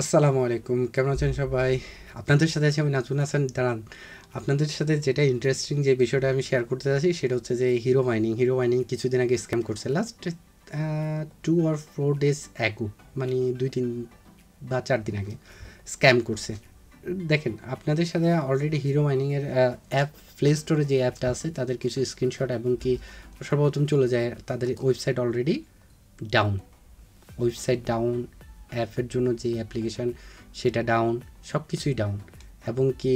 আসসালামু আলাইকুম, কেমন আছেন সবাই? আপনাদের সাথে আছি আমি নাজমুল হাসান। দাঁড়ান, আপনাদের সাথে যেটা ইন্টারেস্টিং যে বিষয়টা আমি শেয়ার করতে চাচ্ছি সেটা হচ্ছে যে হিরো মাইনিং কিছুদিন আগে স্ক্যাম করছে। লাস্ট 2 or 4 days অ্যাগো, মানে 2-3 বা 4 দিন আগে স্ক্যাম করছে। দেখেন, আপনাদের সাথে অলরেডি হিরো মাইনিংয়ের অ্যাপ প্লে স্টোরে যে অ্যাপটা আছে তাদের কিছু স্ক্রিনশট এবং কি সর্বপ্রথম চলে যায় তাদের website already down. Website down, অ্যাপের জন্য যে অ্যাপ্লিকেশান সেটা ডাউন, সব কিছুই ডাউন। এবং কি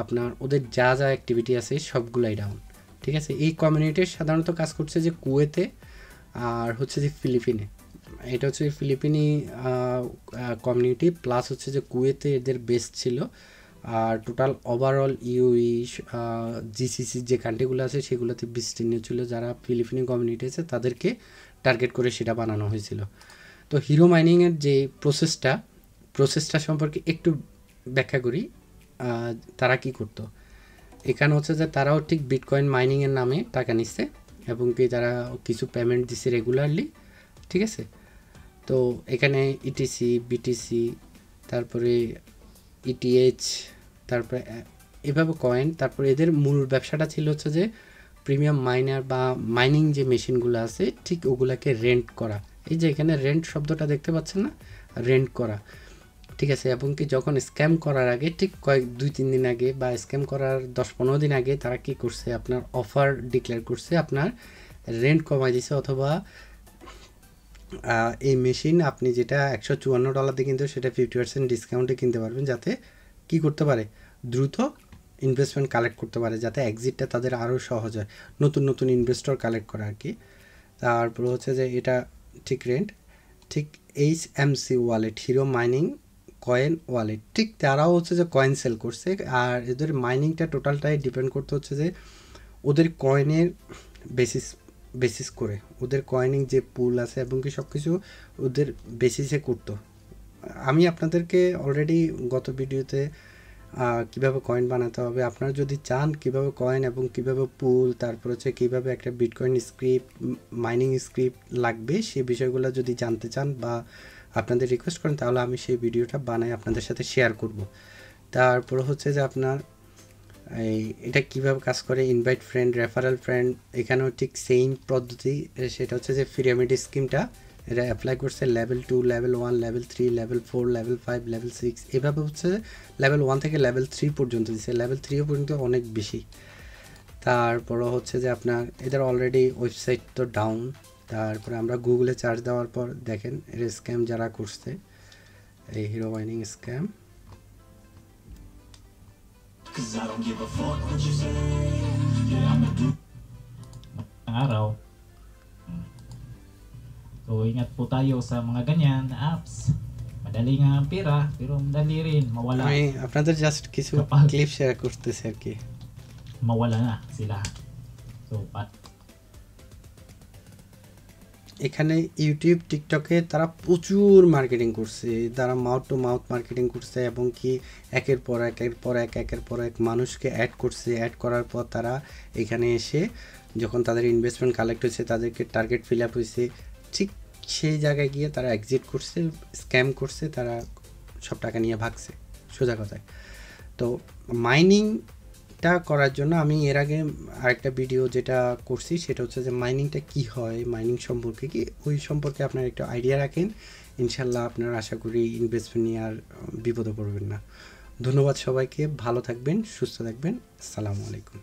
আপনার ওদের যা যা অ্যাক্টিভিটি আছে সবগুলাই ডাউন। ঠিক আছে, এই কমিউনিটির সাধারণত কাজ করছে যে কুয়েতে আর হচ্ছে যে ফিলিপিনে। এটা হচ্ছে ফিলিপিনি কমিউনিটি, প্লাস হচ্ছে যে কুয়েতে এদের বেস ছিল। আর টোটাল ওভারঅল ইউই জিসিসি যে কান্ট্রিগুলো আছে সেগুলোতে বিস্তীর্ণ ছিল। যারা ফিলিপিনি কমিউনিটি আছে তাদেরকে টার্গেট করে সেটা বানানো হয়েছিল। তো হিরো মাইনিংয়ের যে প্রসেসটা সম্পর্কে একটু ব্যাখ্যা করি। তারা কি করতো এখানে হচ্ছে যে তারাও ঠিক বিটকয়েন মাইনিংয়ের নামে টাকা নিচ্ছে এবং কি তারা কিছু পেমেন্ট দিচ্ছে রেগুলারলি। ঠিক আছে, তো এখানে ইটিসি, বিটিসি, তারপরে ইটিএইচ, তারপরে এভাবে কয়েন। তারপরে এদের মূল ব্যবসাটা ছিল হচ্ছে যে প্রিমিয়াম মাইনার বা মাইনিং যে মেশিনগুলো আছে ঠিক ওগুলাকে রেন্ট করা। এই যে এখানে রেন্ট শব্দটা দেখতে পাচ্ছেন না, রেন্ট করা। ঠিক আছে, এবং কি যখন স্ক্যাম করার আগে ঠিক 2-3 দিন আগে বা স্ক্যাম করার 10-15 দিন আগে তারা কি করছে, আপনার অফার ডিক্লেয়ার করছে, আপনার রেন্ট কমাই দিছে। অথবা এই মেশিন আপনি যেটা $154 দিয়ে কিনতে সেটা 50% ডিসকাউন্টে কিনতে পারবেন, যাতে কি করতে পারে, দ্রুত ইনভেস্টমেন্ট কালেক্ট করতে পারে, যাতে এক্সিটটা তাদের আরও সহজ হয়, নতুন নতুন ইনভেস্টর কালেক্ট করা আর কি। তারপর হচ্ছে যে এটা ঠিক রেন্ট, ঠিক HMC wallet, hero mining coin wallet, ঠিক তারাও হচ্ছে যে কয়েন সেল করছে। আর এদের মাইনিংটা টোটালটাই ডিপেন্ড করতে হচ্ছে যে ওদের কয়েনের বেসিস করে, ওদের কয়েনিং যে পুল আছে এবং কি সব কিছু ওদের বেসিসে করতো। আমি আপনাদেরকে অলরেডি গত ভিডিওতে কীভাবে কয়েন বানাতে হবে, আপনারা যদি চান কীভাবে কয়েন এবং কীভাবে পুল, তারপর হচ্ছে কীভাবে একটা বিটকয়েন স্ক্রিপ্ট, মাইনিং স্ক্রিপ্ট লাগবে, সেই বিষয়গুলো যদি জানতে চান বা আপনাদের রিকোয়েস্ট করেন তাহলে আমি সেই ভিডিওটা বানাই আপনাদের সাথে শেয়ার করব। তারপর হচ্ছে যে আপনার এটা কিভাবে কাজ করে, ইনভাইট ফ্রেন্ড, রেফারেল ফ্রেন্ড, এখানেও ঠিক সেম পদ্ধতি। সেটা হচ্ছে যে পিরামিড স্কিমটা এটা অ্যাপ্লাই করছে level 2, level 1, level 3, level 4, level 5, level 6, এভাবে হচ্ছে লেভেল 1 থেকে লেভেল 3 পর্যন্ত দিচ্ছে। লেভেল 3 পর্যন্ত অনেক বেশি। তারপরও হচ্ছে যে আপনার এদের অলরেডি ওয়েবসাইট তো ডাউন। তারপরে আমরা গুগলে চার্জ দেওয়ার পর দেখেন এর স্ক্যাম যারা করছে, এই hero mining scam. araw. So ingat po tayo sa mga ganyan na apps. Madali nga ang pera, pero madali rin mawala. আমি আপনাদের জাস্ট কিছু Kapag ক্লিপ শেয়ার করতেছি আর কি। mawala na sila. So এখানে ইউটিউব, টিকটকে তারা প্রচুর মার্কেটিং করছে, তারা মাউথ টু মাউথ মার্কেটিং করছে এবং কি একের পর এক মানুষকে অ্যাড করছে। অ্যাড করার পর তারা এখানে এসে যখন তাদের ইনভেস্টমেন্ট কালেক্ট হয়েছে, তাদেরকে টার্গেট ফিল আপ হয়েছে, ঠিক সেই জায়গায় গিয়ে তারা এক্সিট করছে, স্ক্যাম করছে, তারা সব টাকা নিয়ে ভাগছে, সোজা কথায়। তো মাইনিংটা করার জন্য আমি এর আগে আরেকটা ভিডিও যেটা করছি সেটা হচ্ছে যে মাইনিংটা কি হয়, মাইনিং সম্পর্কে কি, ওই সম্পর্কে আপনার একটা আইডিয়া রাখেন, ইনশাল্লাহ আপনার আশা করি ইনভেস্টমেন্ট নিয়ে আর বিপদে পড়বেন না। ধন্যবাদ সবাইকে, ভালো থাকবেন, সুস্থ থাকবেন, আসসালামু আলাইকুম।